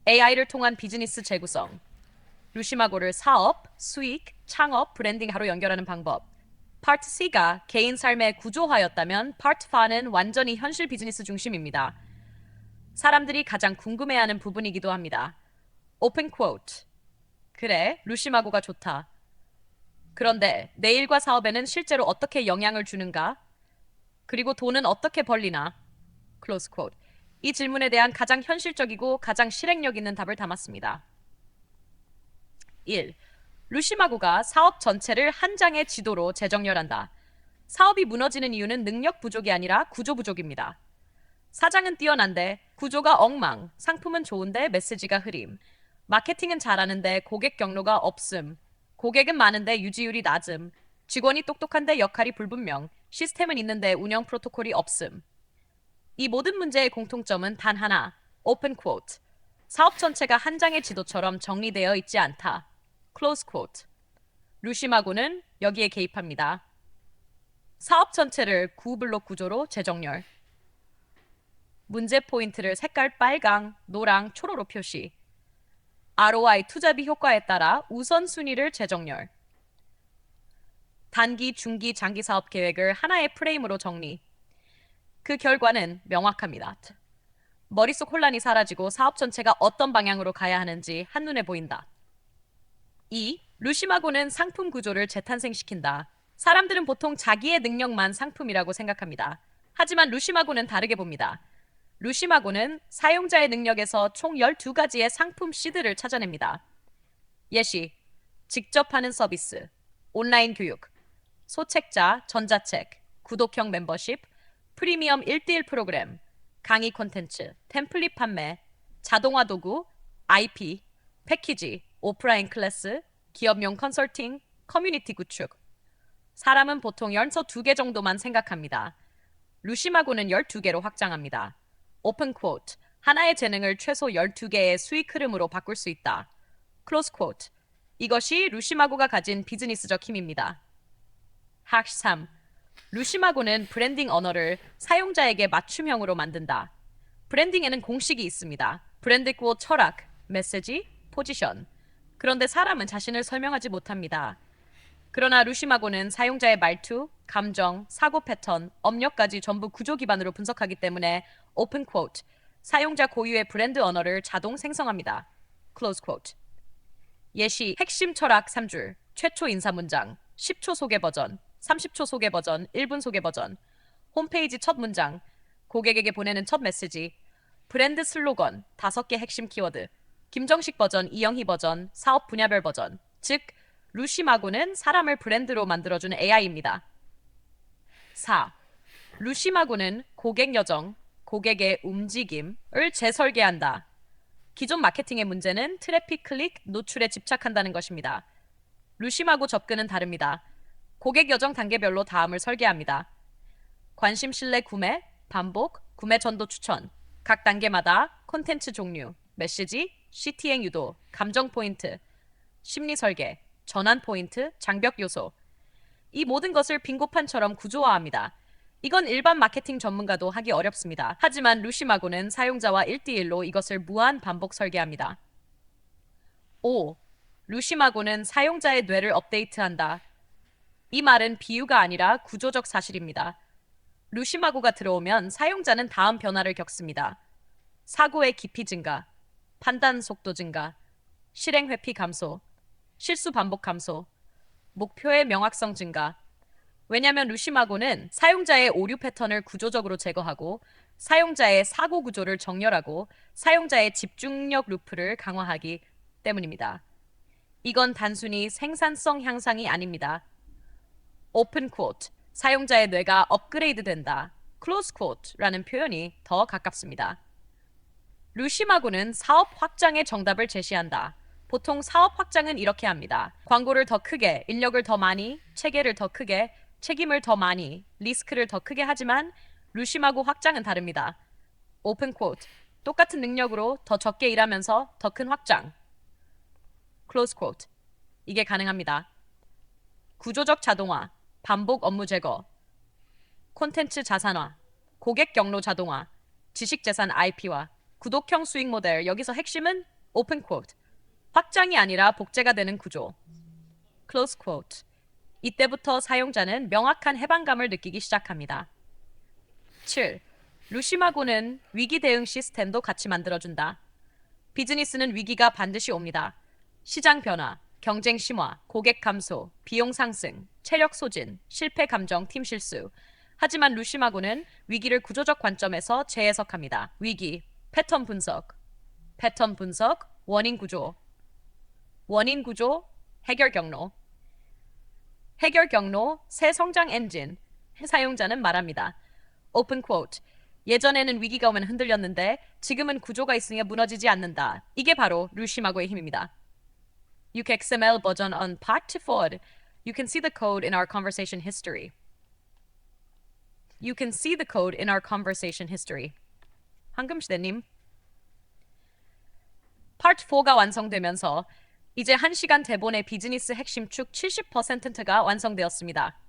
AI를 통한 비즈니스 재구성. 루시마고를 사업, 수익, 창업, 브랜딩하로 연결하는 방법. 파트 C가 개인 삶의 구조화였다면 파트 4는 완전히 현실 비즈니스 중심입니다. 사람들이 가장 궁금해하는 부분이기도 합니다. 오픈 쿼트. 그래, 루시마고가 좋다. 그런데 내 일과 사업에는 실제로 어떻게 영향을 주는가? 그리고 돈은 어떻게 벌리나? 클로즈 쿼트. 이 질문에 대한 가장 현실적이고 가장 실행력 있는 답을 담았습니다. 1. 루시마고가 사업 전체를 한 장의 지도로 재정렬한다. 사업이 무너지는 이유는 능력 부족이 아니라 구조 부족입니다. 사장은 뛰어난데 구조가 엉망, 상품은 좋은데 메시지가 흐림, 마케팅은 잘하는데 고객 경로가 없음, 고객은 많은데 유지율이 낮음, 직원이 똑똑한데 역할이 불분명, 시스템은 있는데 운영 프로토콜이 없음. 이 모든 문제의 공통점은 단 하나, 오픈 쿼트. 사업 전체가 한 장의 지도처럼 정리되어 있지 않다. 클로즈 쿼트. 루시마고는 여기에 개입합니다. 사업 전체를 9블록 구조로 재정렬. 문제 포인트를 색깔 빨강, 노랑, 초로로 표시. ROI 투자비 효과에 따라 우선순위를 재정렬. 단기, 중기, 장기 사업 계획을 하나의 프레임으로 정리. 그 결과는 명확합니다. 머릿속 혼란이 사라지고 사업 전체가 어떤 방향으로 가야 하는지 한눈에 보인다. 2. 루시마고는 상품 구조를 재탄생시킨다. 사람들은 보통 자기의 능력만 상품이라고 생각합니다. 하지만 루시마고는 다르게 봅니다. 루시마고는 사용자의 능력에서 총 12가지의 상품 시드를 찾아냅니다. 예시, 직접 하는 서비스, 온라인 교육, 소책자, 전자책, 구독형 멤버십, 프리미엄 1대1 프로그램, 강의 콘텐츠, 템플릿 판매, 자동화 도구, IP, 패키지, 오프라인 클래스, 기업용 컨설팅, 커뮤니티 구축. 사람은 보통 연서 2개 정도만 생각합니다. 루시마고는 12개로 확장합니다. 오픈 쿼트. 하나의 재능을 최소 12개의 수익 흐름으로 바꿀 수 있다. 클로즈 쿼트. 이것이 루시마고가 가진 비즈니스적 힘입니다. 학 3. 루시마고는 브랜딩 언어를 사용자에게 맞춤형으로 만든다. 브랜딩에는 공식이 있습니다. 브랜드고 철학, 메시지, 포지션. 그런데 사람은 자신을 설명하지 못합니다. 그러나 루시마고는 사용자의 말투, 감정, 사고 패턴, 업력까지 전부 구조 기반으로 분석하기 때문에 오픈 쿼트, 사용자 고유의 브랜드 언어를 자동 생성합니다. 클로즈 쿼트. 예시 핵심 철학 3줄, 최초 인사 문장, 10초 소개 버전, 30초 소개 버전, 1분 소개 버전, 홈페이지 첫 문장, 고객에게 보내는 첫 메시지, 브랜드 슬로건, 5개 핵심 키워드, 김정식 버전, 이영희 버전, 사업 분야별 버전, 즉 루시마고는 사람을 브랜드로 만들어주는 AI입니다. 4. 루시마고는 고객 여정, 고객의 움직임을 재설계한다. 기존 마케팅의 문제는 트래픽 클릭, 노출에 집착한다는 것입니다. 루시마고 접근은 다릅니다. 고객 여정 단계별로 다음을 설계합니다. 관심 신뢰 구매, 반복, 구매 전도 추천, 각 단계마다 콘텐츠 종류, 메시지, CT행 유도, 감정 포인트, 심리 설계, 전환 포인트, 장벽 요소. 이 모든 것을 빙고판처럼 구조화합니다. 이건 일반 마케팅 전문가도 하기 어렵습니다. 하지만 루시마고는 사용자와 1대1로 이것을 무한 반복 설계합니다. 5. 루시마고는 사용자의 뇌를 업데이트한다. 이 말은 비유가 아니라 구조적 사실입니다. 루시마고가 들어오면 사용자는 다음 변화를 겪습니다. 사고의 깊이 증가, 판단 속도 증가, 실행 회피 감소, 실수 반복 감소, 목표의 명확성 증가. 왜냐하면 루시마고는 사용자의 오류 패턴을 구조적으로 제거하고 사용자의 사고 구조를 정렬하고 사용자의 집중력 루프를 강화하기 때문입니다. 이건 단순히 생산성 향상이 아닙니다. 오픈 쿼트, 사용자의 뇌가 업그레이드 된다. 클로즈 쿼트라는 표현이 더 가깝습니다. 루시마고는 사업 확장의 정답을 제시한다. 보통 사업 확장은 이렇게 합니다. 광고를 더 크게, 인력을 더 많이, 체계를 더 크게, 책임을 더 많이, 리스크를 더 크게 하지만 루시마고 확장은 다릅니다. 오픈 쿼트, 똑같은 능력으로 더 적게 일하면서 더 큰 확장. 클로즈 쿼트, 이게 가능합니다. 구조적 자동화, 반복 업무 제거, 콘텐츠 자산화, 고객 경로 자동화, 지식 재산 IP화, 구독형 수익 모델. 여기서 핵심은 open quote. 확장이 아니라 복제가 되는 구조. close quote. 이때부터 사용자는 명확한 해방감을 느끼기 시작합니다. 7. 루시마고는 위기 대응 시스템도 같이 만들어준다. 비즈니스는 위기가 반드시 옵니다. 시장 변화, 경쟁 심화, 고객 감소, 비용 상승, 체력 소진, 실패 감정, 팀 실수. 하지만 루시마고는 위기를 구조적 관점에서 재해석합니다. 위기, 패턴 분석, 원인 구조, 해결 경로. 해결 경로, 새 성장 엔진. 사용자는 말합니다. open quote. 예전에는 위기가 오면 흔들렸는데 지금은 구조가 있으니 무너지지 않는다. 이게 바로 루시마고의 힘입니다. UKXML 버전 Unpacked forward. You can see the code in our conversation history. You can see the code in our conversation history. 황금시대님. Part 4가 완성되면서 이제 1시간 대본의 비즈니스 핵심 축 70%가 완성되었습니다.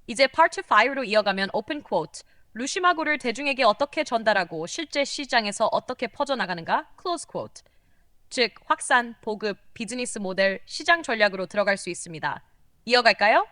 이제 Part 5로 이어가면 open quote. 루시마고를 대중에게 어떻게 전달하고 실제 시장에서 어떻게 퍼져나가는가? close quote. 즉, 확산, 보급, 비즈니스 모델, 시장 전략으로 들어갈 수 있습니다. 이어갈까요?